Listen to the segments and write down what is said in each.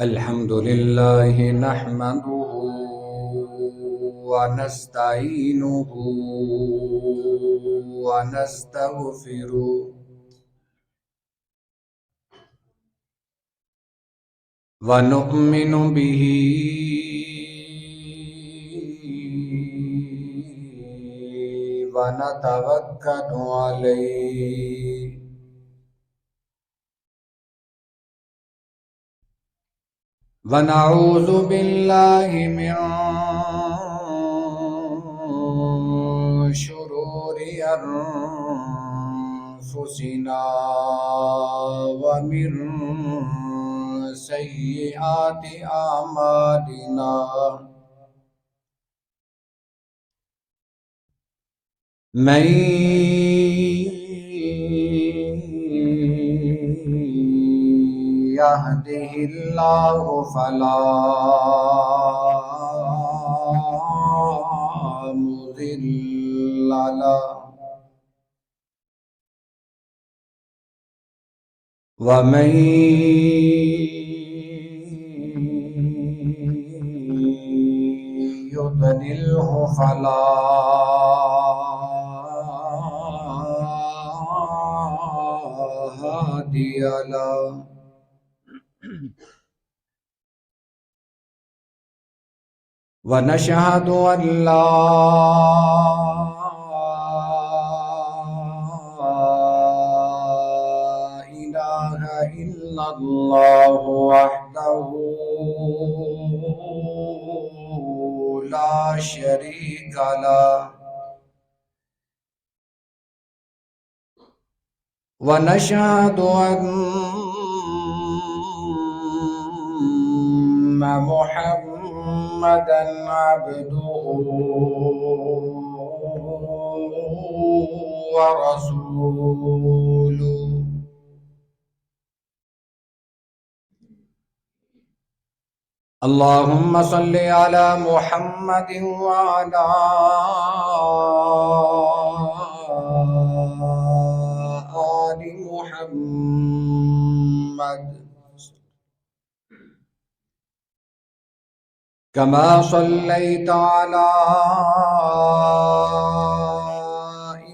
الحمد لله نحمده ونستعينه ونستغفره ونؤمن به ونتوكل عليه ونعوذ بالله من شرور أنفسنا ومن سيئات أعمالنا من يهده الله فلا مضل له ومن يضلله فلا هادي له ونشهد أن لا إله إلا الله وحده لا شريك له ونشهد أن محمدًا عبده ورسوله اللهم صل على محمد وعلى آل محمد كما صليت على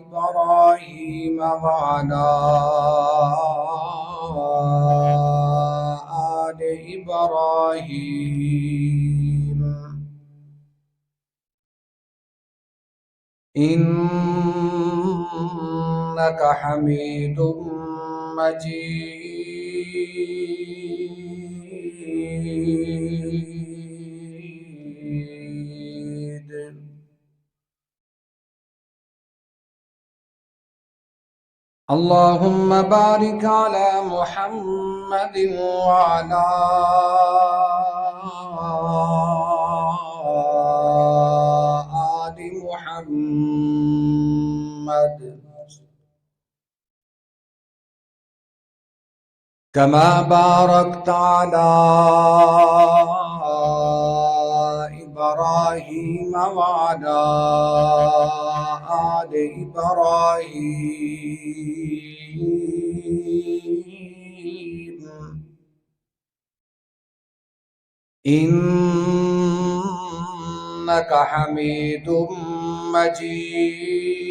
إبراهيم وعلى آل إبراهيم إنك حميد مجيد اللهم بارك على محمد وعلى آل محمد كما باركت على إبراهيم وعلى آل إبراهيم إنك حميد مجيد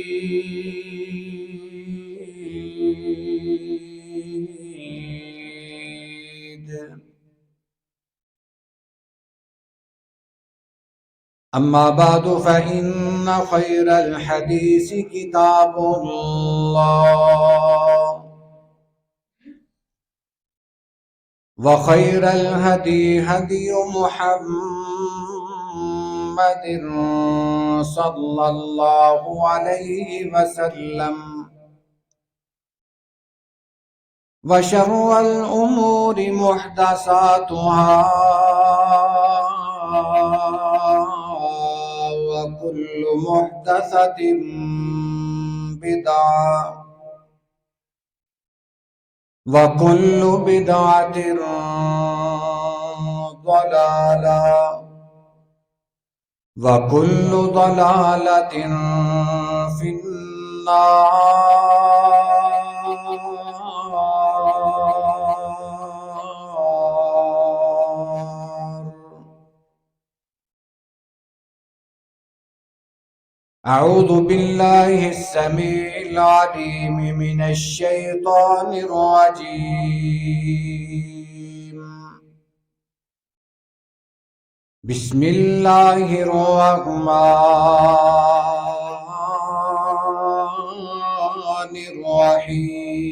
أما بعد فإن خير الحديث كتاب الله وخير الهدي هدي محمد صلى الله عليه وسلم وشر الأمور محدثاتها وكل محدثة بدعة وكل بدعة ضلالة وكل ضلالة في النار أعوذ بالله السميع العليم من الشيطان الرجيم. بسم الله الرحمن الرحيم.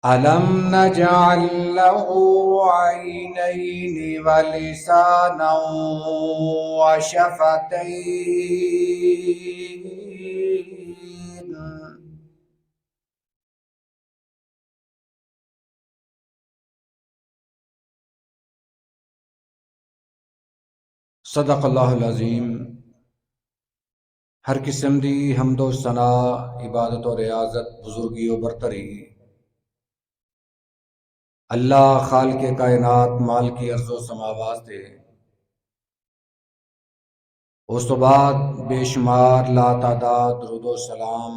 ألم نجعل له عينين ولسانا وشفتين. صدق اللہ العظیم. ہر قسم دی حمد و ثنا، عبادت و ریاضت، بزرگی و برتری اللہ خالق کائنات مال کی ارض و سماوات دے. اس تو بعد بے شمار لا تعداد درود و سلام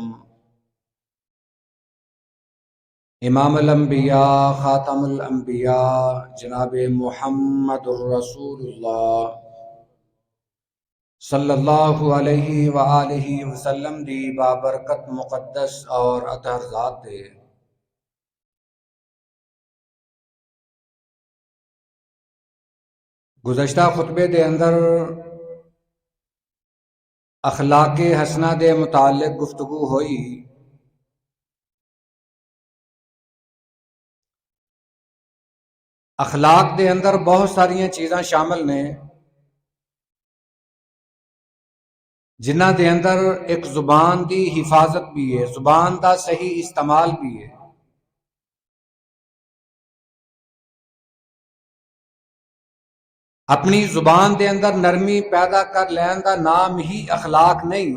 امام الانبیاء خاتم الانبیاء جناب محمد الرسول اللہ صلی اللہ علیہ وآلہ وسلم دی بابرکت مقدس اور اطہر ذات دے. گزشتہ خطبے دے اندر اخلاق حسنہ دے متعلق گفتگو ہوئی. اخلاق دے اندر بہت ساریاں چیزاں شامل نے جنہ دے اندر ایک زبان دی حفاظت بھی ہے، زبان دا صحیح استعمال بھی ہے. اپنی زبان دے اندر نرمی پیدا کر لین دا نام ہی اخلاق نہیں،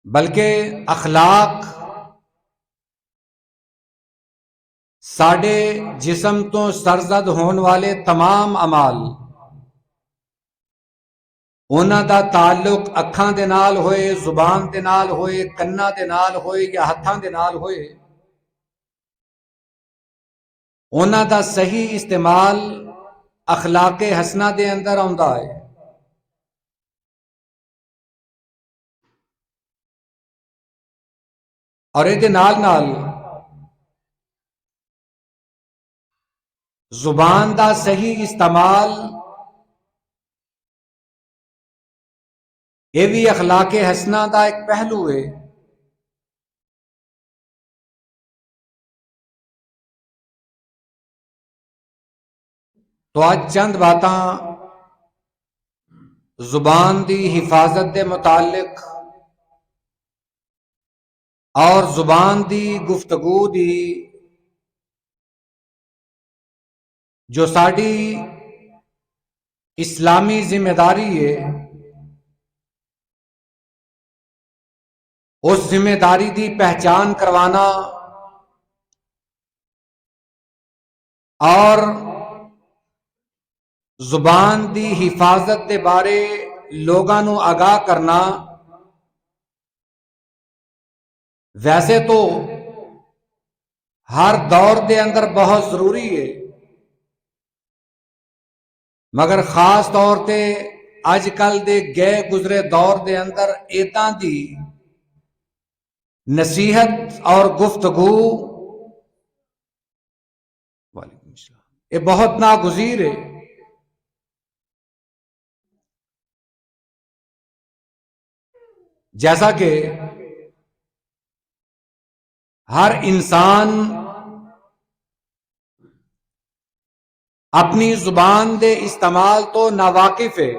بلکہ اخلاق ساڈے جسم تو سرزد ہون والے تمام اعمال انہاں دا تعلق اکھاں دے نال ہوئے، زبان دے نال ہوئے، کناں دے نال ہوئے یا ہتھاں دے نال ہوئے، انہاں دا صحیح استعمال اخلاق حسنہ دے اندر آندا ہے. اور اے دے نال نال زبان دا صحیح استعمال یہ بھی اخلاق حسنہ دا ایک پہلو ہے. تو آج چند باتاں زبان دی حفاظت دے متعلق اور زبان دی گفتگو دی جو ساڈی اسلامی ذمہ داری ہے، اس ذمہ داری دی پہچان کروانا اور زبان دی حفاظت دے بارے لوگاں نو آگاہ کرنا ویسے تو ہر دور دے اندر بہت ضروری ہے، مگر خاص طور تے اج کل دے گئے گزرے دور دے اندر ایتاں دی نصیحت اور گفتگو وعلیکم السلام یہ بہت ناگزیر ہے. جیسا کہ ہر انسان اپنی زبان دے استعمال تو ناواقف ہے،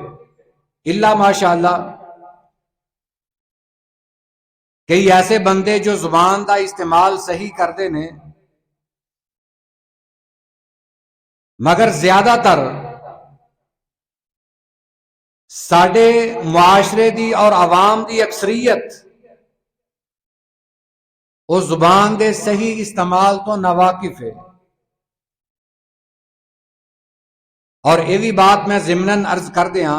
الا ماشاء اللہ کئی ایسے بندے جو زبان دا استعمال صحیح کرتے ہیں، مگر زیادہ تر ساڈے معاشرے دی اور عوام دی اکثریت وہ زبان دے صحیح استعمال تو ناواقف ہے. اور یہ بھی بات میں ضمناً عرض کر دیاں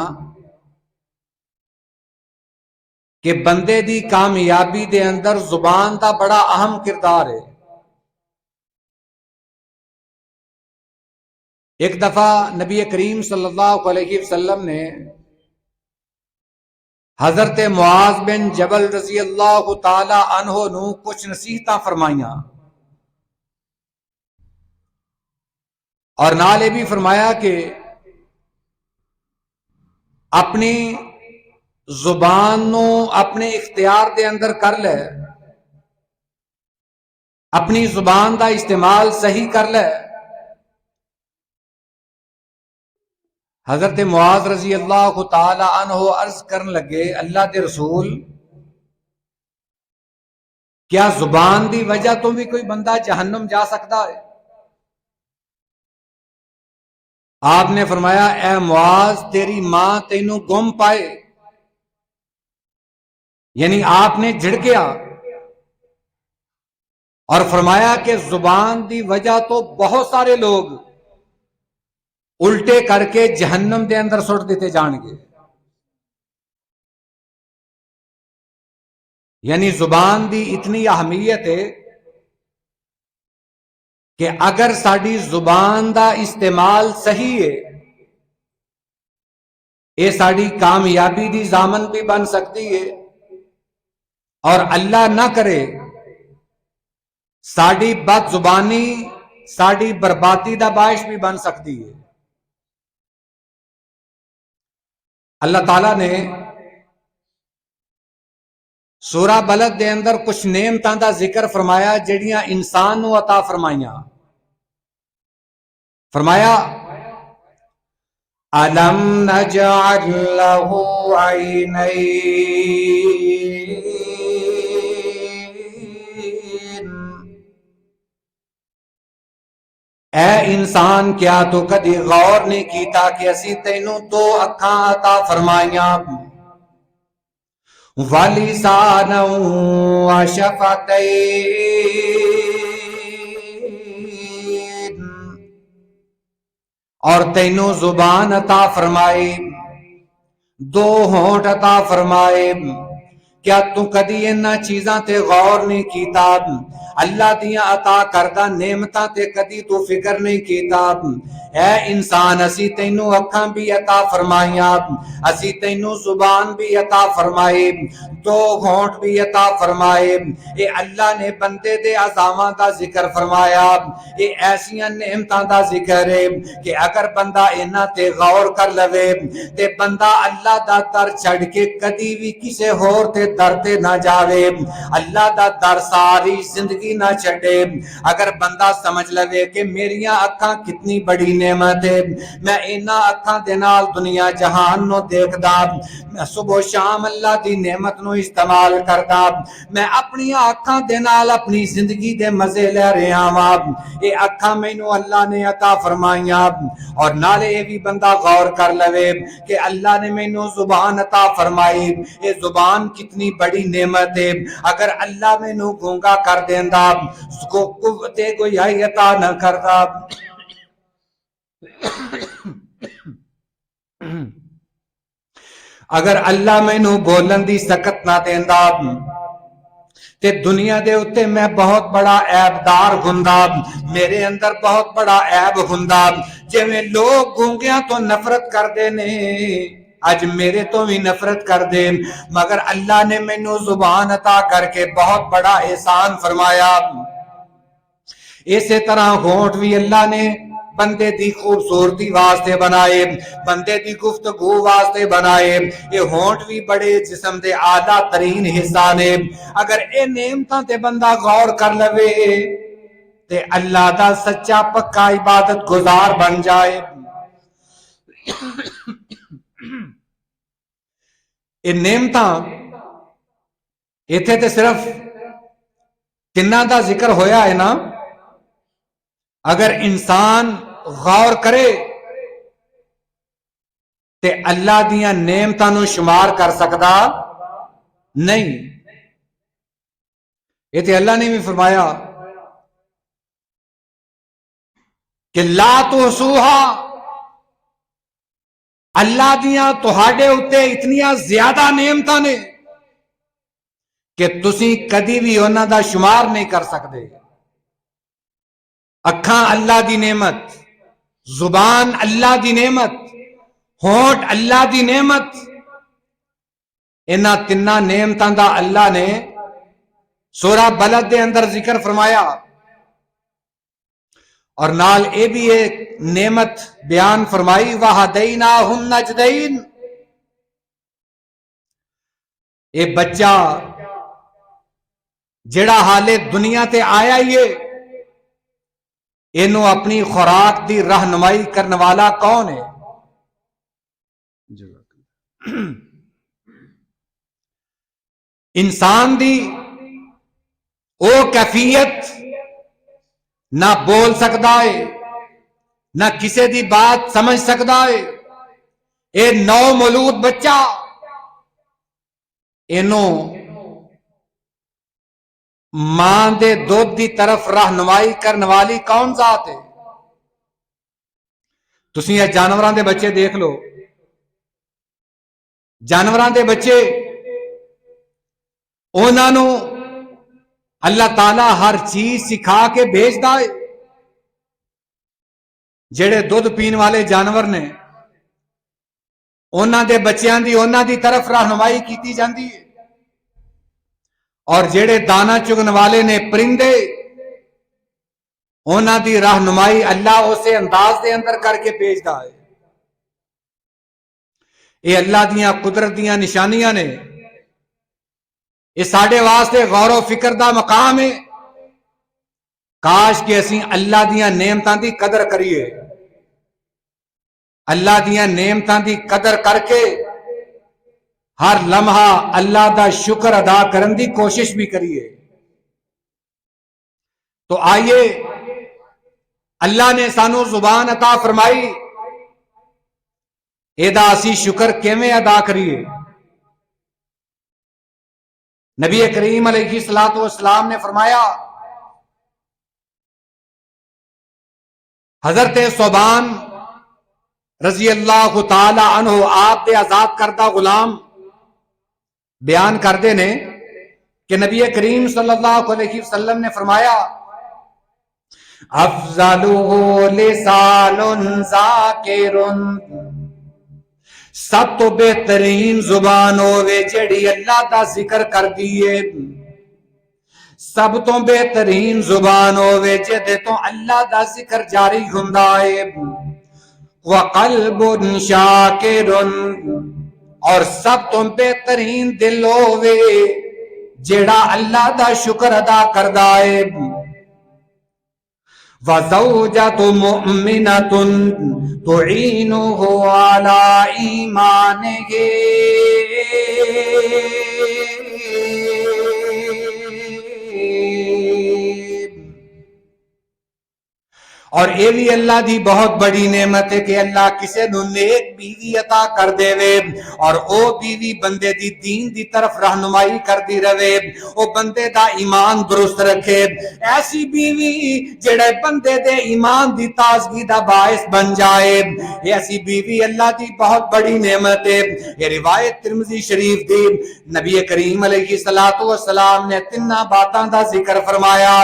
کہ بندے دی کامیابی دے اندر زبان دا بڑا اہم کردار ہے. ایک دفعہ نبی کریم صلی اللہ علیہ وسلم نے حضرت معاذ بن جبل رضی اللہ تعالی عنہ نو کچھ نصیحتاں فرمائیاں اور نال یہ بھی فرمایا کہ اپنی زبان نو اپنے اختیار دے اندر کر لے، اپنی زبان دا استعمال صحیح کر لے۔ حضرت معاذ رضی اللہ تعالی عنہ عرض کرن لگے، اللہ دے رسول، کیا زبان دی وجہ تو بھی کوئی بندہ جہنم جا سکتا ہے؟ آپ نے فرمایا، اے معاذ، تیری ماں تینوں گم پائے، یعنی آپ نے جھڑکیا اور فرمایا کہ زبان دی وجہ تو بہت سارے لوگ الٹے کر کے جہنم دے اندر سٹ دیتے جان گے۔ یعنی زبان دی اتنی اہمیت ہے کہ اگر ساری زبان دا استعمال صحیح ہے، یہ ساری کامیابی دی ضامن بھی بن سکتی ہے، اور اللہ نہ کرے ساری بد زبانی ساری بربادی دا باعث بھی بن سکتی ہے۔ اللہ تعالیٰ نے سورہ بلد دے اندر کچھ نعمتاں دا ذکر فرمایا جڑیاں انسان نو عطا فرمائیاں۔ فرمایا، أَلَمْ نَجْعَلْ لَهُ عَيْنَيْنِ، اے انسان کیا تو کدی غور نہیں کیتا کہ اسی تینوں دو اکھاں عطا فرمائیاں، وَلِسَانًا وَشَفَتَيْنِ، اور تینوں زبان عطا فرمائے، دو ہونٹ عطا فرمائے۔ کیا تو کدی انہاں چیزاں تے غور نہیں کیتا؟ اللہ دیاں عطا کردہ نعمتاں تے کدی تو فکر نہیں کیتا؟ اے انسان، اسی تینوں اکھاں بھی عطا فرمائیاں، اسی تینوں زبان بھی عطا فرمائے، دو ہونٹ بھی عطا فرمائے۔ اے اللہ نے بندے دے عظاماں دا ذکر فرمایا، اے ایسیاں نعمتاں دا ذکر ہے کہ اگر بندہ انہاں تے غور کر لوے تے بندہ اللہ دا در چھڑ کے کدی بھی کسے ہور تے در تے نہ جاوے، اللہ دا در ساری زندگی نہ چھڑے۔ اگر بندہ سمجھ لوے کہ میریاں اکھاں کتنی بڑی نعمت ہے، میں انہاں اکھاں دے نال دنیا جہان نو دیکھدا، میں صبح و شام اللہ دی نعمت نو استعمال کردا، میں اپنی اکھاں دے نال اپنی زندگی دے مزے لے رہا ہاں، اے اکھاں مینوں اللہ نے عطا فرمائیاں۔ اور نالے یہ بھی بندہ غور کر لوے کہ اللہ نے مینوں زبان عطا فرمائی، یہ زبان کتنی بڑی نعمت ہے۔ اگر اللہ مینوں گونگا کر دیندا، کو قوت گویائی عطا نہ کردا، اگر اللہ مینوں بولن دی سکت نہ دیندا تے دنیا دے اتے میں بہت بڑا عیب دار ہوندا، میرے اندر بہت بڑا عیب ہوندا۔ جویں لوگ گونگیاں تو نفرت کردے نے، اج میرے تو بھی نفرت کر دے، مگر اللہ نے مینوں زبان عطا کر کے بہت بڑا احسان فرمایا۔ اسی طرح ہونٹ بھی اللہ نے بندے دی خوبصورتی واسطے بنائے، بندے دی گفتگو واسطے بنائے۔ یہ ہونٹ بھی بڑے جسم دے اعلیٰ ترین حصہ نے۔ اگر اے نعمتاں تے بندہ غور کر لوے تے اللہ دا سچا پکا عبادت گزار بن جائے۔ یہ نعمتاں ایتھے تے صرف تنہ دا ذکر ہویا ہے نا، اگر انسان غور کرے تے اللہ دیاں نعمتاں نو شمار کر سکدا نہیں۔ یہ تے اللہ نے بھی فرمایا کہ لا تحصوہا، اللہ دیاں تہاڈے اتے اتنیاں زیادہ نعمتاں نے کہ تسی کدی بھی انہاں دا شمار نہیں کر سکدے۔ اکھاں اللہ دی نعمت، زبان اللہ دی نعمت، ہونٹ اللہ دی نعمت، انہاں تنہ نعمتاں دا اللہ نے سورہ بلد دے اندر ذکر فرمایا، اور نال اے بھی ایک نعمت بیان فرمائی وَہَدَيْنَاهُ النَّجْدَيْنِ۔ اے بچہ جڑا حالے دنیا تے آیا ہی ہے، اینو اپنی خوراک دی رہنمائی کرنے والا کون ہے؟ انسان دی او کیفیت نہ بول سکتا ہے، نہ کسی دی بات سمجھ سکتا ہے، اے نو مولود بچہ اینو ماں دے دودھ دی طرف رہنمائی کرنے والی کون ذات ہے؟ تسی یہ جانوراں دے بچے دیکھ لو، جانوراں دے بچے انہاں نو اللہ تعالیٰ ہر چیز سکھا کے بھیجدا ہے۔ جڑے دودھ پین والے جانور نے انہاں دے بچیاں دی انہاں دی طرف رہنمائی کیتی جاندی ہے، اور جڑے دانا چگن والے نے پرندے انہاں دی رہنمائی اللہ اسے انداز دے اندر کر کے بھیجدا ہے۔ یہ اللہ دیاں قدرت دیاں نشانیاں نے، یہ ساڈے واسطے غور و فکر دا مقام ہے۔ کاش کہ اسی اللہ دیاں نعمتاں دی قدر کریے، اللہ دیاں نعمتاں دی قدر کر کے ہر لمحہ اللہ دا شکر ادا کرن دی کوشش بھی کریے۔ تو آئیے اللہ نے سانو زبان عطا فرمائی، ایدا اسی شکر کیویں ادا کریے؟ نبی کریم علیہ السلام نے فرمایا، حضرت ثوبان رضی اللہ تعالی عنہ آپ دے آزاد کردہ غلام بیان کردے نے کہ نبی کریم صلی اللہ علیہ وسلم نے فرمایا، افضلہ لسان ذاکر، سب تو بہترین زبان ہوئے جڑی اللہ دا ذکر کر دیئے، سب تو بہترین زبان ہوئے جدے تو اللہ دا ذکر جاری ہوندا ہے، وقلب شاکر، اور سب تو بہترین دل ہوئے جڑا اللہ دا شکر ادا کردا ہے، وَزَوْجَةٌ مُؤْمِنَةٌ تُعِينُهُ عَلَىٰ إِيمَانِهِ، اور یہ بھی اللہ دی بہت بڑی نعمت ہے کہ اللہ کسے نو نیک بیوی عطا کر دے وے، اور او بیوی بندے دی دین دی طرف رہنمائی کر دی رہے، او بندے دا ایمان درست رکھے، ایسی بیوی جڑے بندے دے ایمان دی تازگی دا باعث بن جائے، ایسی بیوی اللہ دی بہت بڑی نعمت ہے۔ یہ روایت ترمذی شریف دی، نبی کریم علیہ السلام نے تنہ باتاں دا ذکر فرمایا،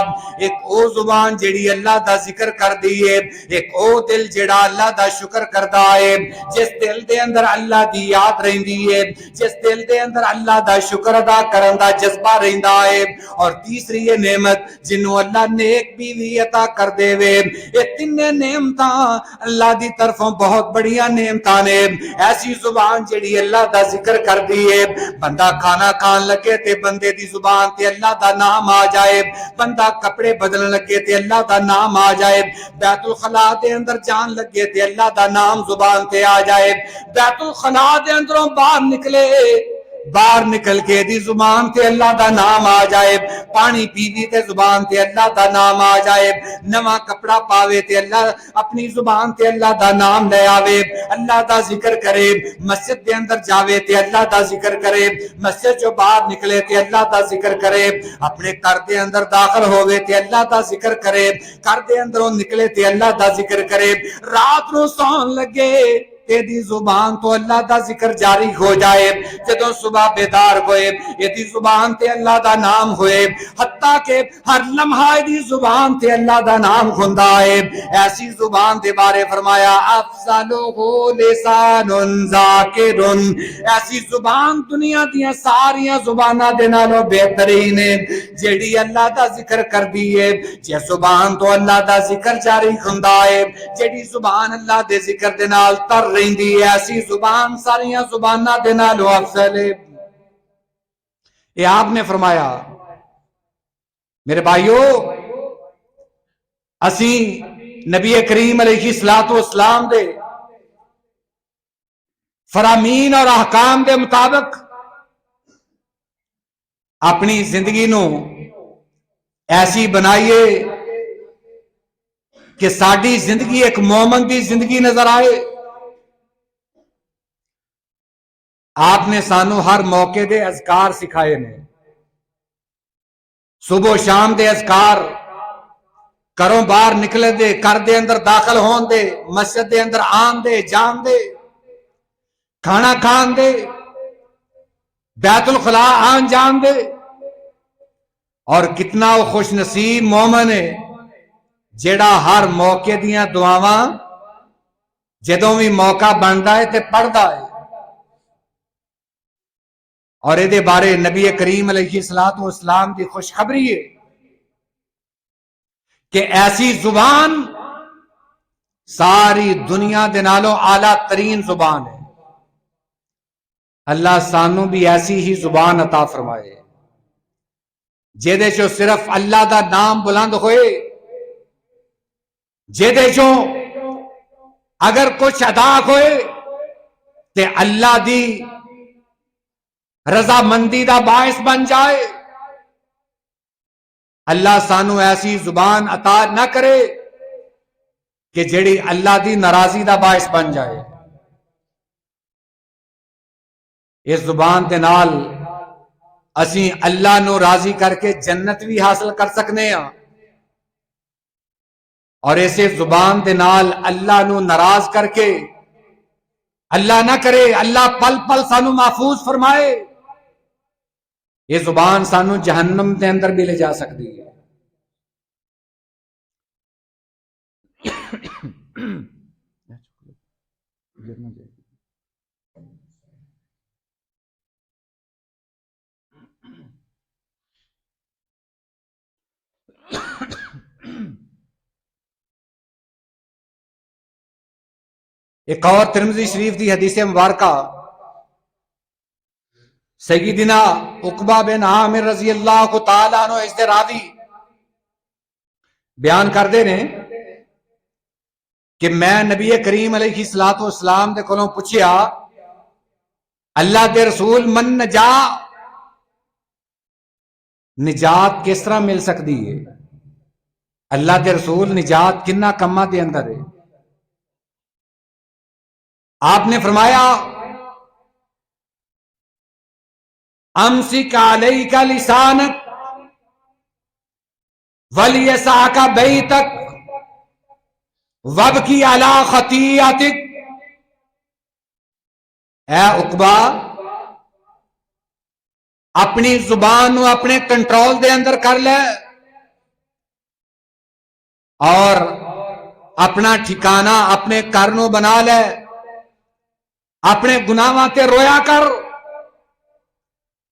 ایک او زبان جڑی اللہ دا ذکر کر دیئے، ایک او دل جڑا اللہ دا شکر کردہ ہے، جس دل دے اندر اللہ دی یاد رہندی ہے، جس دل دے اندر اللہ دا شکر ادا کرن دا جذبہ رہندا ہے، اور تیسری یہ نعمت جنہوں اللہ نیک بیوی عطا کر دے وے، یہ تینے نعمتاں اللہ دی طرفوں بہت بڑیاں نعمتاں نے۔ ایسی زبان جڑی اللہ دا ذکر کر دیئے، بندہ کھانا کھان لگے تے بندے دی زبان تے اللہ دا نام آ جائے، بندہ کپڑے بدلن لگے تے اللہ دا نام آ جائے، بیت الخلاء دے اندر جان لگے تے اللہ دا نام زبان تے آ جائے، بیت الخلاء دے اندروں باہر نکلے، باہر نکل کے دی زبان تے اللہ دا نام آ جائے، پانی پیوی تے زبان تے اللہ دا نام آ جائے، نواں کپڑا پاوے تے اللہ اپنی زبان تے اللہ دا نام لے آوے، اللہ دا ذکر کرے، مسجد دے اندر جاوے تے اللہ دا ذکر کرے، مسجد جو باہر نکلے تے اللہ دا ذکر کرے، اپنے گھر دے اندر داخل ہوئے تے اللہ دا ذکر کرے، گھر دے اندروں نکلے تے اللہ دا ذکر کرے، رات نو سون لگے تیری زبان تو اللہ دا ذکر جاری ہو جائے، جدوں صبح بیدار ہوئے ایدی زبان تے اللہ دا نام ہوئے، حتیٰ کہ ہر لمحہ ایدی زبان تے اللہ دا نام ہوندا ہے۔ ایسی زبان دے بارے فرمایا افضلہ لسان ذاکر، ایسی زبان دنیا دیاں ساریاں زباناں دے نالوں بہترین ہے جیڑی اللہ دا ذکر کر دیئے۔ جے زبان تو اللہ دا ذکر جاری ہوندا ہے، جیڑی زبان اللہ دے ذکر دے نال تر رہندی ہے، ایسی زبان ساریاں زباناں دے نالوں افضل ہے۔ یہ آپ نے فرمایا میرے بھائیو، اسی نبی کریم علیہ السلام دے فرامین اور احکام دے مطابق اپنی زندگی نو ایسی بنائیے کہ ساڈی زندگی ایک مومن دی زندگی نظر آئے۔ آپ نے سانو ہر موقع دے اذکار سکھائے نے، صبح و شام دے اذکار، کروں باہر نکلے دے، کر دے اندر داخل ہون دے، مسجد دے اندر آن دے جان دے، کھانا کھان دے، بیت الخلا آن جان دے۔ اور کتنا وہ خوش نصیب مومن ہے جیڑا ہر موقع دیاں دعاواں جدوں بھی موقع بندا ہے تے پڑھدا ہے۔ اور یہ بارے نبی کریم علیہ السلام دی خوشخبری ہے کہ ایسی زبان ساری دنیا دے نالوں اعلیٰ ترین زبان ہے۔ اللہ سانو بھی ایسی ہی زبان عطا فرمائے جیدے چو صرف اللہ دا نام بلند ہوئے، جیدے چو اگر کچھ ادا ہوئے تے اللہ دی رضا مندی دا باعث بن جائے۔ اللہ سانو ایسی زبان عطا نہ کرے کہ جڑی اللہ دی ناراضی دا باعث بن جائے۔ اس زبان دے نال اسی اللہ نو راضی کر کے جنت بھی حاصل کر سکنے ہیں، اور ایسے زبان دے نال اللہ نو ناراض کر کے اللہ نہ کرے، اللہ پل پل سانو محفوظ فرمائے، یہ زبان سانو جہنم دے اندر بھی لے جا سکتی ہے۔ ایک اور ترمذی شریف دی حدیث مبارکہ سیدنا عقبہ بن عامر رضی اللہ تعالیٰ عنہ اس دے راوی بیان کر دے نے کہ میں نبی کریم علیہ السلام دے کولوں پوچھیا اللہ دے رسول من نجات کس طرح مل سکتی ہے؟ اللہ دے رسول نجات کنہ کماں دے اندر ہے؟ آپ نے فرمایا امسک علیک لسانک ولیسعک بیتک وابکی علی خطیئتک۔ اے عقبہ، اپنی زبان نو اپنے کنٹرول دے اندر کر لے اور اپنا ٹھکانہ اپنے گھر نو بنا لے، اپنے گناہاں تے رویا کر،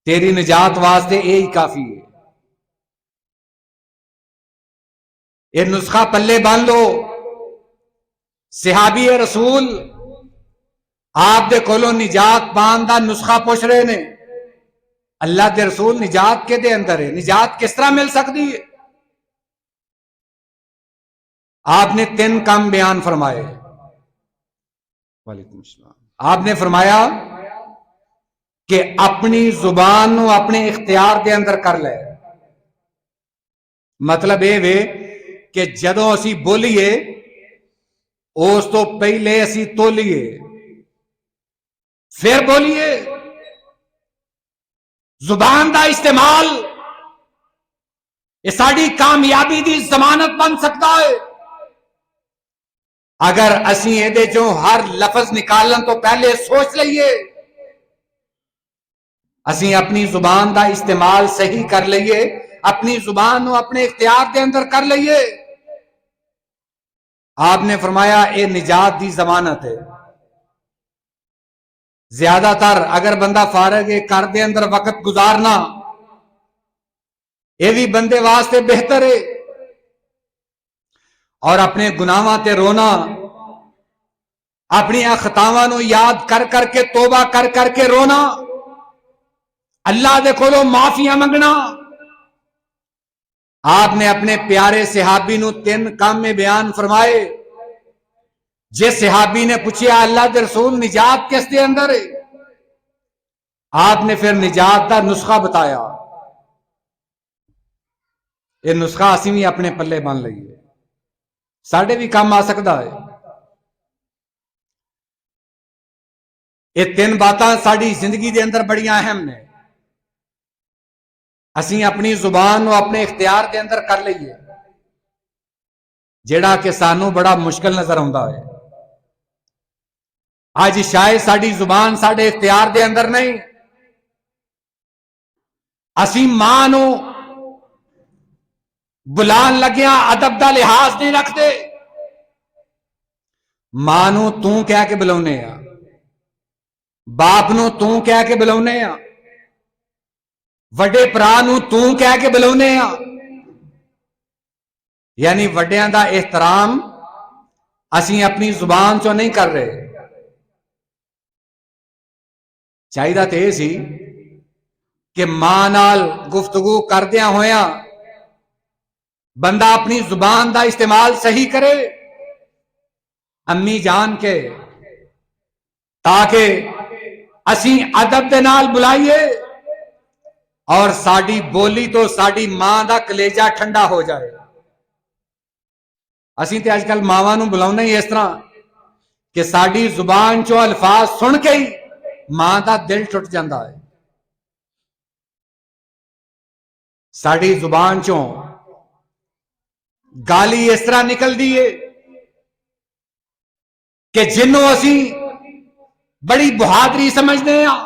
تیری نجات واسطے یہی کافی ہے۔ یہ نسخہ پلے بن لو۔ صحابی رسول آپ دے کولوں نجات پان دا نسخہ پوچھ رہے نے، اللہ دے رسول نجات کے دے اندر ہے، نجات کس طرح مل سکتی ہے؟ آپ نے 3 کام بیان فرمائے۔ وعلیکم السلام۔ آپ نے فرمایا کہ اپنی زبان نو اپنے اختیار دے اندر کر لے۔ مطلب یہ وے کہ جدوں اسی بولیے اس تو پہلے اسی تولیے پھر بولیے۔ زبان دا استعمال یہ ساری کامیابی دی ضمانت بن سکتا ہے۔ اگر اسی یہ جو ہر لفظ نکالن تو پہلے سوچ لئیے اسی اپنی زبان دا استعمال صحیح کر لئیے، اپنی زبان نو اپنے اختیار دے اندر کر لئیے۔ آپ نے فرمایا اے نجات دی ضمانت ہے۔ زیادہ تر اگر بندہ فارغ ہے گھر دے اندر وقت گزارنا یہ بھی بندے واسطے بہتر ہے، اور اپنے گناہاں تے رونا، اپنی خطاواں نو یاد کر کر کے توبہ کر کر کے رونا، اللہ دے کولوں معافیاں منگنا۔ آپ نے اپنے پیارے صحابی نو 3 کام میں بیان فرمائے۔ جس صحابی نے پوچھا اللہ دے رسول نجات کس دے اندر ہے، آپ نے پھر نجات دا نسخہ بتایا۔ یہ نسخہ اسی بھی اپنے پلے بن لئیے، ساڑھے بھی کام آ سکتا ہے۔ یہ 3 باتاں ساڑھی زندگی دے اندر بڑی اہم نے، اسی اپنی زبان و اپنے اختیار دے اندر کر لئیے، جیڑا کہ سانو بڑا مشکل نظر آتا ہے۔ آج شاید ساڑھی زبان ساڑھے اختیار دے اندر نہیں، اسی ماں نو بلان لگیا ادب دا لحاظ نہیں رکھتے، ماں نو توں کہہ کے بلاونے ہیں، باپ نو توں کہہ کے بلاونے ہیں، وڈے پرا نو توں کہہ کے بلاونے ہیں، یعنی وڈیاں دا احترام اسی اپنی زبان چوں نہیں کر رہے۔ چاہیے تے یہ سی کہ ماں نال گفتگو کردیاں ہویاں بندہ اپنی زبان دا استعمال صحیح کرے، امی جان کے، تاکہ اسی ادب دے نال بلائیے اور ساڑی بولی تو ساڑی ماں دا کلیجہ ٹھنڈا ہو جائے۔ اسی تے آج کل ماواں نو بلاؤنا ہی اس طرح کہ ساڑی زبان چو الفاظ سن کے ہی ماں دا دل ٹوٹ جاندہ ہے۔ ساڑی زبان چوں گالی اس طرح نکل دیئے کہ جنوں اسی بڑی بہادری سمجھنے ہیں،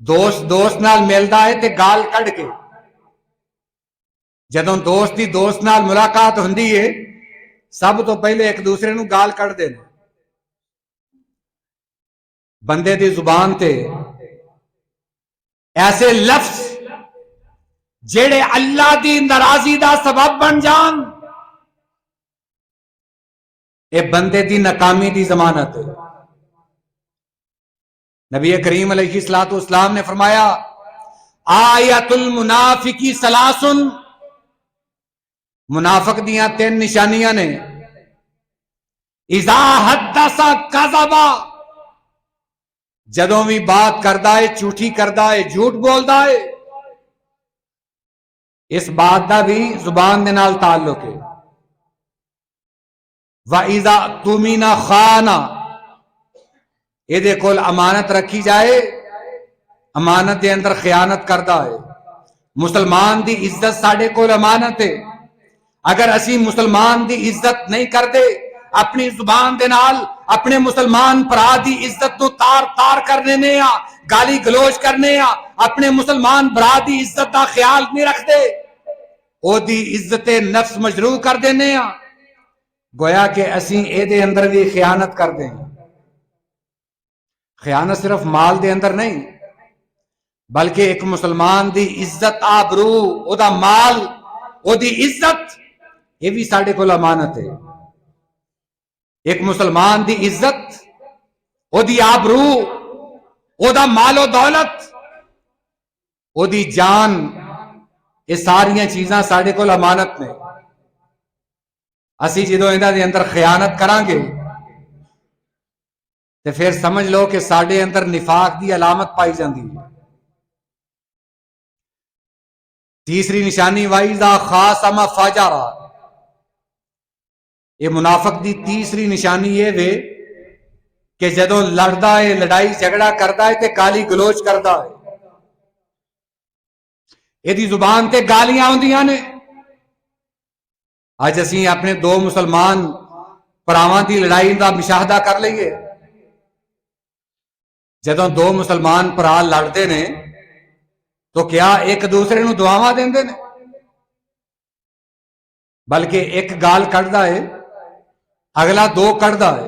دوست نال ملدا ہے تے گال کڑ کے، جدوں دوست دی دوست نال ملاقات ہوندی ہے سب تو پہلے ایک دوسرے نو گال کڑ دینے۔ بندے دی زبان تے ایسے لفظ جیڑے اللہ دی ناراضی دا سبب بن جان، اے بندے دی ناکامی دی ضمانت ہے۔ نبی کریم علیہ السلام نے فرمایا آیت المنافقی ثلاثن، منافق دیاں 3 نشانیاں نے، اذا حدث کذب، جدوں بھی بات کردا ہے جھوٹی کردا ہے، جھوٹ بولدا ہے، اس بات دا بھی زبان دے نال تعلق ہے۔ وَإِذَا اؤْتُمِنَ خَانَ، یہ دے کول امانت رکھی جائے امانت دے اندر خیانت کردا ہے۔ مسلمان دی عزت ساڑے کول امانت ہے، اگر اسی مسلمان دی عزت نہیں کردے اپنی زبان دے نال اپنے مسلمان پرا دی عزت نو تار تار کرنے نے آ، گالی گلوچ کرنے آ، اپنے مسلمان برا دی عزت دا خیال نہیں رکھتے، او دی عزت نفس مجروح کر دینے آ، گویا کہ اسی اے دے اندر بھی خیانت کر دیں۔ خیانت صرف مال دے اندر نہیں بلکہ ایک مسلمان دی عزت آبرو، او دا مال، او دی عزت، یہ بھی ساڑھے کو امانت ہے۔ ایک مسلمان دی عزت، او دی آبرو، او دا مال و دولت، او دی جان، یہ ساریاں چیزاں ساڑھے کو امانت میں۔ اسی جدوں اندہ دے اندر خیانت کرانگے تو پھر سمجھ لو کہ ساڑھے اندر نفاق دی علامت پائی جاندی ہے۔ تیسری نشانی وَإِذَا خَاصَمَ فَجَرَ، یہ منافق دی تیسری نشانی یہ وے کہ جدوں لڑدا ہے، لڑائی جھگڑا کردا ہے تے گالی گلوچ کردا ہے، یہ دی زبان تے گالیاں ہوندیاں نے۔ آج اسی اپنے 2 مسلمان ਭਰਾਵਾਂ ਦੀ ਲੜਾਈ ਦਾ ਮੁਸ਼ਾਹਦਾ ਕਰ ਲਈਏ। ਜਦੋਂ ਦੋ ਮੁਸਲਮਾਨ ਭਰਾ ਲੜਦੇ ਨੇ ਤਾਂ ਕਿਆ ਇੱਕ ਦੂਸਰੇ ਨੂੰ ਦੁਆਵਾਂ ਦਿੰਦੇ ਨੇ, ਬਲਕਿ ਇੱਕ ਗਾਲ ਕੱਢਦਾ ਹੈ, ਅਗਲਾ ਦੋ ਕੱਢਦਾ ਹੈ,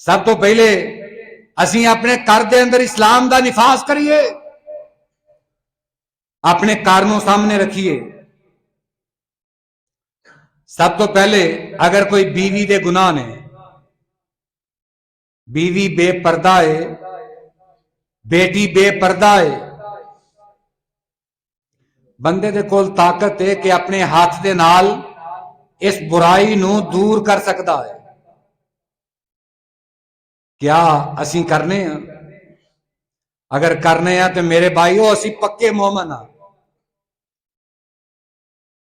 سب تو پہلے اسی اپنے گھر دے اندر اسلام دا نفاذ کریے، اپنے کارنوں سامنے رکھیے۔ سب تو پہلے اگر کوئی بیوی دے گناہ نے، بیوی بے پردہ ہے، بیٹی بے پردہ ہے، بندے دے کول طاقت ہے کہ اپنے ہاتھ دے نال اس برائی نو دور کر سکتا ہے۔ کیا اسی کرنے ہیں؟ اگر کرنے ہیں تو میرے بھائیو اسی پکے مومن ہاں۔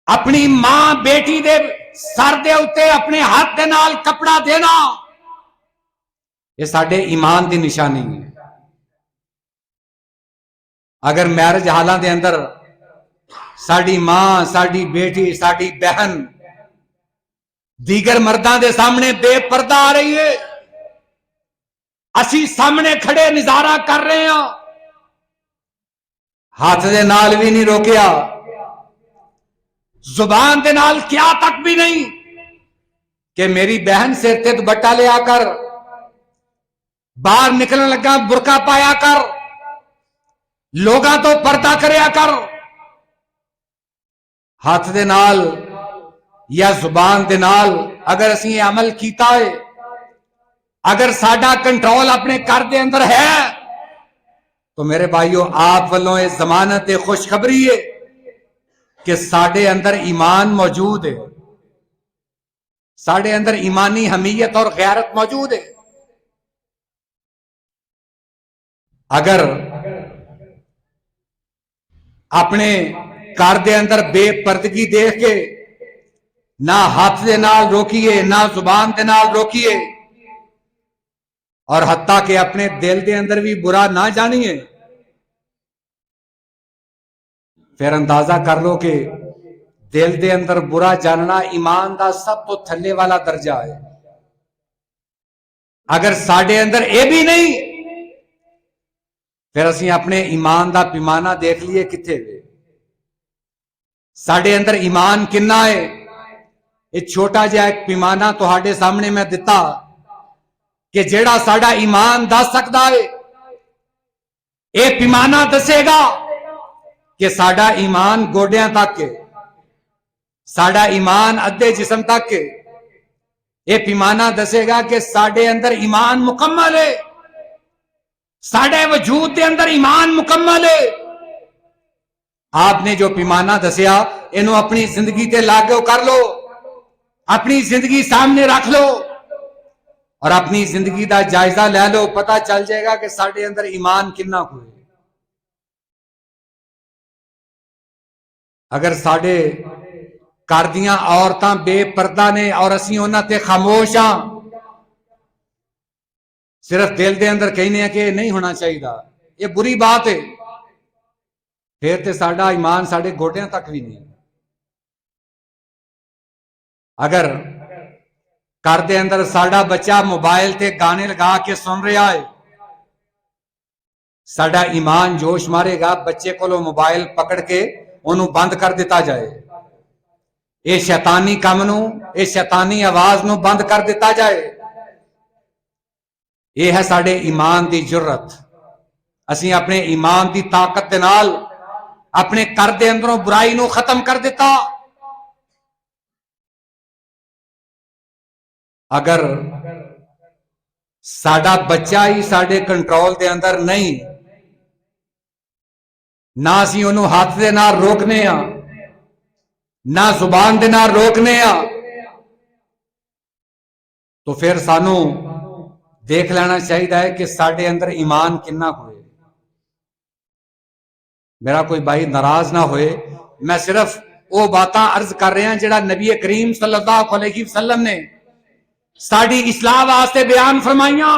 اپنی ماں بیٹی دے سر دے اتے اپنے ہاتھ دے نال کپڑا دینا، یہ ساڈے ایمان دی نشانی ہے۔ اگر میرج حالاں دے اندر ساڈی ماں، ساڈی بیٹی، ساڈی بہن دیگر مرداں دے سامنے بے پردہ آ رہی ہے، اسی سامنے کھڑے نظارہ کر رہے ہیں، ہاتھ دے نال بھی نہیں روکیا، زبان دے نال کیا تک بھی نہیں کہ میری بہن سے تے دوپٹہ لے آ کر، باہر نکلنے لگا برقع پایا کر، لوگاں تو پردہ کریا کر۔ ہاتھ دے نال یا زبان دے نال اگر اسی یہ عمل کیتا ہے، اگر ساڈا کنٹرول اپنے گھر دے اندر ہے، تو میرے بھائیو آپ والوں یہ ضمانت خوشخبری ہے کہ ساڈے اندر ایمان موجود ہے، ساڈے اندر ایمانی حمیت اور غیرت موجود ہے۔ اگر اپنے گھر دے اندر بے پردگی دیکھ کے نہ ہاتھ دے نال روکیے، نہ زبان دے نال روکیے، اور حتیٰ کہ اپنے دل دے اندر بھی برا نہ جانیے، پھر اندازہ کر لو کہ دل دے اندر برا جاننا ایمان دا سب تو تھلے والا درجہ ہے۔ اگر ساڈے اندر اے بھی نہیں، پھر اسی اپنے ایمان دا پیمانہ دیکھ لیے کتنے ہوئے، ساڈے اندر ایمان کنا ہے۔ یہ چھوٹا جہا ایک پیمانہ تہاڈے سامنے میں دتا کہ جیڑا ساڈا ایمان دس سکتا ہے، اے پیمانہ دسے گا کہ ساڈا ایمان گوڈیاں تک ہے، ساڈا ایمان ادھے جسم تک ہے۔ یہ پیمانہ دسے گا کہ ساڈے اندر ایمان مکمل ہے، ساڈے وجود دے اندر ایمان مکمل ہے۔ آپ نے جو پیمانہ دسیا انہوں اپنی زندگی تے لاگو کر لو، اپنی زندگی سامنے رکھ لو، اور اپنی زندگی دا جائزہ لے لو، پتہ چل جائے گا کہ ساڈے اندر ایمان کنا ہوئے۔ اگر ساڈے گھر دیاں عورتاں بے پردہ نے اور اسی انہاں تے خاموش ہاں، صرف دل دے اندر کہنے ہیں کہ نہیں ہونا چاہیے، یہ بری بات ہے، پھر تے ساڈا ایمان ساڈے گوڈیاں تک بھی نہیں۔ اگر گھر دے اندر ساڈا بچہ موبائل تے گانے لگا کے سن رہا ہے، ساڈا ایمان جوش مارے گا بچے کو موبائل پکڑ کے انہوں بند کر دیتا جائے، اے شیطانی کام نو، اے شیطانی آواز نو بند کر دیتا جائے۔ یہ ہے ساڈے ایمان دی جرت۔ اسی اپنے ایمان دی طاقت دے نال اپنے گھر دے اندروں برائی نو ختم کر دیتا۔ اگر ساڈا بچہ ہی ساڈے کنٹرول دے اندر نہیں، نہ اسی انہوں ہاتھ دے نال روکنے ہاں، نہ زبان دے نال روکنے ہاں، تو پھر سانو دیکھ لینا چاہیے کہ ساڈے اندر ایمان کنا ہوئے۔ میرا کوئی بھائی ناراض نہ ہوئے، میں صرف وہ باتاں عرض کر رہے ہیں جڑا نبی کریم صلی اللہ علیہ وسلم نے ساڈی اصلاح واسطے بیان فرمائیاں،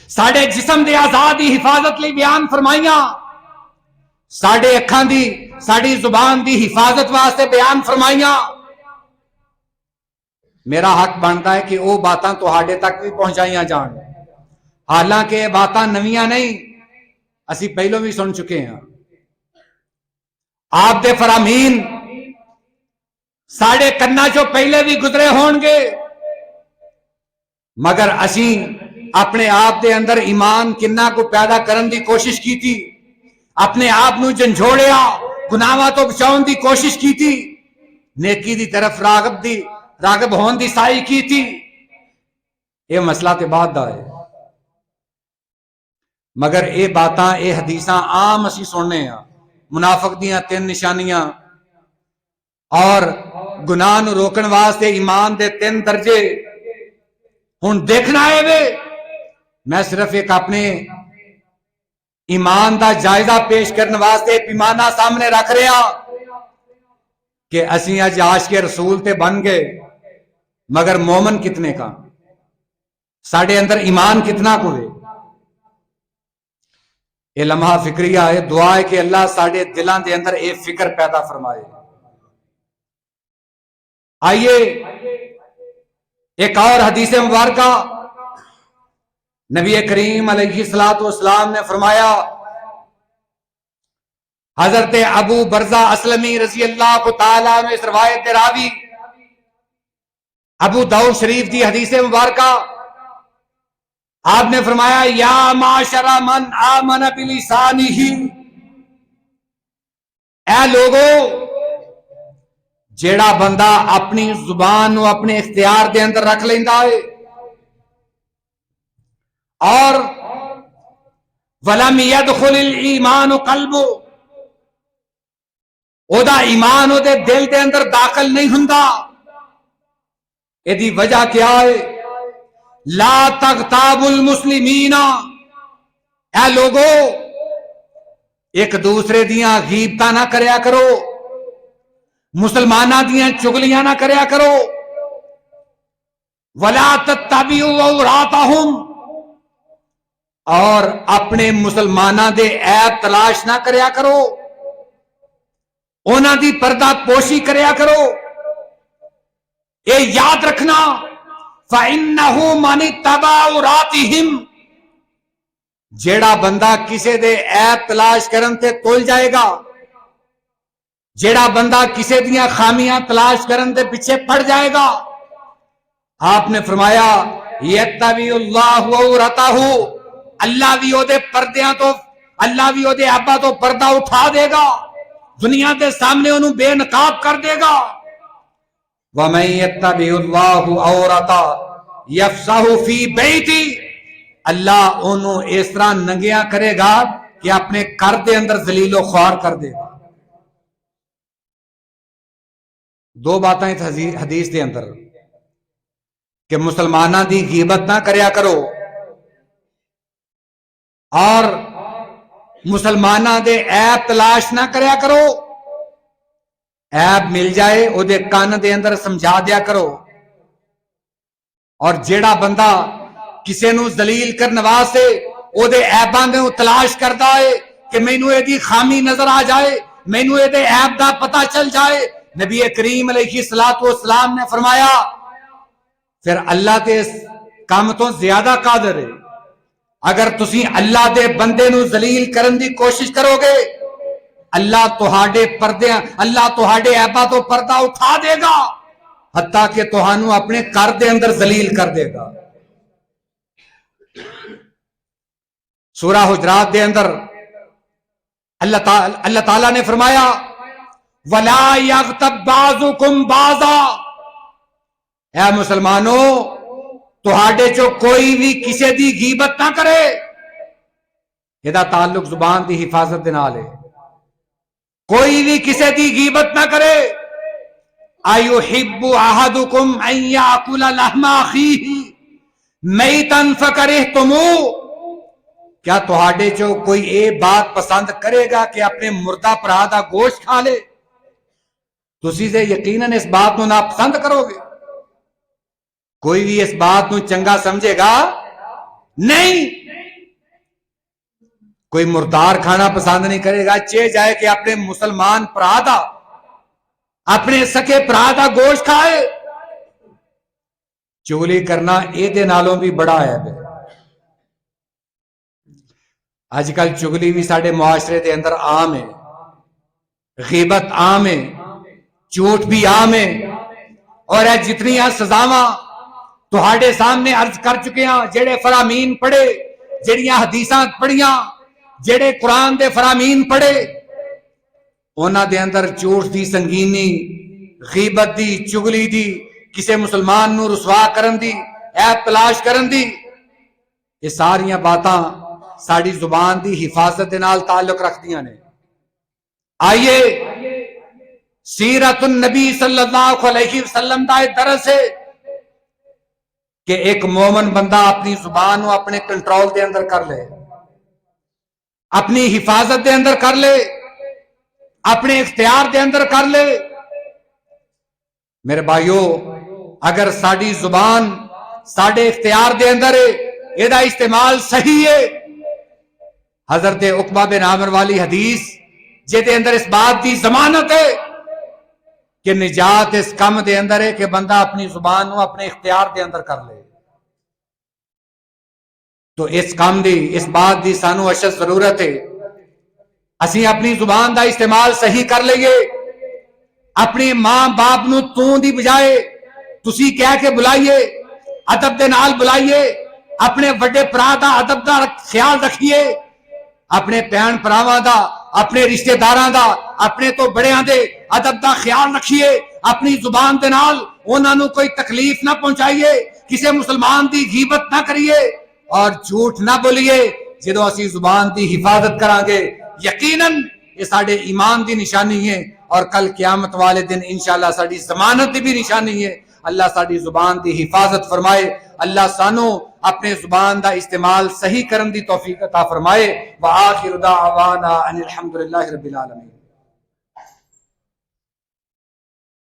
ساڈے جسم دے اعضاء دی حفاظت لئی بیان فرمائیاں، ساڈے اکھاں دی، ساڈی زبان دی حفاظت واسطے بیان فرمائیاں۔ میرا حق بنتا ہے کہ وہ باتاں تہاڈے تک بھی پہنچائیاں جان، حالانکہ یہ باتاں نویاں نہیں، اسی پہلو بھی سن چکے ہیں۔ آپ دے فرامین ساڑے کنا چو پہلے بھی گزرے ہون گے، مگر اسی اپنے آپ دے اندر ایمان کنہ کو پیدا کرن دی کوشش کی تھی، اپنے آپ نو جھنجھوڑیا، گناہاں تو بچاؤن دی کوشش کی تھی، نیکی دی طرف راغب ہون دی سائی کی تھی. یہ مسئلہ تے بعد دا ہے، مگر اے باتاں اے حدیثاں عام اسی سننے ہیں. منافق دیاں 3 نشانیاں اور گناہ نو روکن واسطے ایمان دے 3 درجے ہن دیکھنا ہے وے. میں صرف ایک اپنے ایمان دا جائزہ پیش کرنے واسطے پیمانہ سامنے رکھ رہا کہ اسی اج عاشق رسول تے بن گئے، مگر مومن کتنے کا، ساڑھے اندر ایمان کتنا کو ہے. یہ لمحہ فکریہ ہے، دعا ہے کہ اللہ ساڑھے دلان دے اندر ایک فکر پیدا فرمائے. آئیے ایک اور حدیث مبارکہ، نبی کریم علیہ السلام نے فرمایا، حضرت ابو برزہ اسلمی رضی اللہ تعالیٰ عنہ اس روایت دے راوی، ابو داؤد شریف دی حدیث مبارکہ، آپ نے فرمایا یا معاشر من آمن بلسانہ، اے لوگو جیڑا بندہ اپنی زبان نو اپنے اختیار دے اندر رکھ لیندا ہے اور ولم يدخل الایمان قلبو، او دا ایمان او دے دل دے اندر داخل نہیں ہوندا، ایدی وجہ کیا ہے؟ لا تغتاب المسلمین، اے لوگو ایک دوسرے دیاں غیبتاں نہ کریا کرو، مسلمانہ دیاں چگلیاں نہ کریا کرو، ولا تتبعوا عوراتہم، اور اپنے مسلمانہ دے عیب تلاش نہ کریا کرو، اونا دی پردہ پوشی کریا کرو. اے یاد رکھنا فَإِنَّهُ مَنِ اتَّبَعَ عَوْرَاتِهِمْ، جیڑا بندہ کسے دے عیب تلاش کرن تے تول جائے گا، جیڑا بندہ کسے دیاں خامیاں تلاش کرن تے پیچھے پڑ جائے گا، آپ نے فرمایا یتبع اللہ عورتہ، اللہ بھی او دے پردیاں تو، اللہ بھی او دے عیباں تو پردہ اٹھا دے گا، دنیا دے سامنے انہوں بے نقاب کر دے گا. وَمَن يَتَّبِعِ اللَّهُ عَوْرَتَهُ يَفْصَحُ فِي بَيْتِهِ، اللہ انہوں اس طرح ننگیاں کرے گا کہ اپنے گھر دے اندر ذلیل و خوار کر دے گا. دو باتیں حدیث دے اندر کہ مسلمانہ دی غیبت نہ کریا کرو اور مسلمانہ دے عیب تلاش نہ کریا کرو، عیب مل جائے او دے کان دے اندر سمجھا دیا کرو. اور جیڑا بندہ کسے نو ذلیل کرنے واسطے او دے عیباں دے تلاش کردا ہے کہ مینوں اے دی خامی نظر آ جائے، مینوں اے دے عیب دا پتہ چل جائے، نبی کریم علیہ السلام نے فرمایا پھر اللہ تے اس کام تو زیادہ قادر ہے. اگر تسی اللہ دے بندے نو ذلیل کرن دی کوشش کرو گے، اللہ تہاڈے پردے، اللہ تہاڈے عیباں تو پردہ اٹھا دے گا، حتیٰ کہ تہانوں اپنے گھر دے اندر ذلیل کر دے گا. سورہ حجرات دے اندر اللہ تعالیٰ نے فرمایا وَلَا يَغْتَبْ بَعْضُكُمْ بَعْضًا، اے مسلمانوں تہاڈے چو کوئی بھی کسے دی غیبت نہ کرے. یہ دا تعلق زبان دی حفاظت دے نال ہے. کوئی بھی کسے دی غیبت نہ کرے. اَيُحِبُّ أَحَدُكُمْ أَن يَأْكُلَ لَحْمَ أَخِيهِ مَيْتًا فَكَرِهْتُمُوهُ، کیا تہاڈے چو کوئی اے بات پسند کرے گا کہ اپنے مردہ بھرا دا گوشت کھا لے؟ تسی سے یقیناً اس بات نو ناپسند کرو گے. کوئی بھی اس بات نو چنگا سمجھے گا نہیں. کوئی مردار کھانا پسند نہیں کرے گا، چاہے جائے کہ اپنے مسلمان بھرا دا، اپنے سکے بھرا دا گوشت کھائے. چغلی کرنا اے دے نالوں بھی بڑا ہے. آج کل چغلی بھی ساڑھے معاشرے دے اندر عام ہے، غیبت عام ہے، جھوٹ بھی عام ہے، اور جتنی سزاواں تہاڈے سامنے عرض کر چکے ہاں، جڑے فرامین پڑھے، جڑیاں حدیثاں پڑھیاں، جڑے قرآن دے فرامین پڑھے، انہاں دے اندر جھوٹ دی سنگینی، غیبت دی، چگلی دی، کسے مسلمان نو رسوا کرن دی، عیب تلاش کرن دی، یہ ساریاں باتاں ساڑی زبان دی حفاظت دے نال تعلق رکھدیاں نے۔ آئیے سیرت النبی صلی اللہ علیہ وسلم دا درس ہے کہ ایک مومن بندہ اپنی زبان کو اپنے کنٹرول دے اندر کر لے، اپنی حفاظت دے اندر کر لے، اپنے اختیار دے اندر کر لے۔ میرے بھائیو، اگر ساڑی زبان ساڑے اختیار دے اندر ہے، یہ دا استعمال صحیح ہے، حضرت عقبہ بن عامر والی حدیث جے دے اندر اس بات دی ضمانت ہے کہ نجات اس کم دے اندر ہے کہ بندہ اپنی زبان کو اپنے اختیار دے اندر کر لے۔ تو اس کام دی، اس بات دی سانو اشد ضرورت ہے اسی اپنی زبان دا استعمال صحیح کر لئیے، اپنی ماں باپ نو تو دی بجائے تسی کہہ کے بلائیے، ادب دے نال بلائیے، اپنے بڑے پرا دا ادب دا خیال رکھیے، اپنے بہن پراواں دا، اپنے رشتہ داراں دا، اپنے تو بڑیاں دے ادب دا خیال رکھیے، اپنی زبان دے نال انہاں نو کوئی تکلیف نہ پہنچائیے، کسے مسلمان دی غیبت نہ کریے اور جھوٹ نہ بولیے۔ جدو اسی زبان دی حفاظت کران گے یقیناً یہ ساڑے ایمان دی نشانی ہے، اور کل قیامت والے دن انشاءاللہ ساڑی ضمانت دی بھی نشانی ہے۔ اللہ ساڑی زبان دی حفاظت فرمائے، اللہ سانو اپنے زبان دا استعمال صحیح کرن دی توفیق عطا فرمائے۔ وآخر دعوانا ان الحمدللہ رب العالمین۔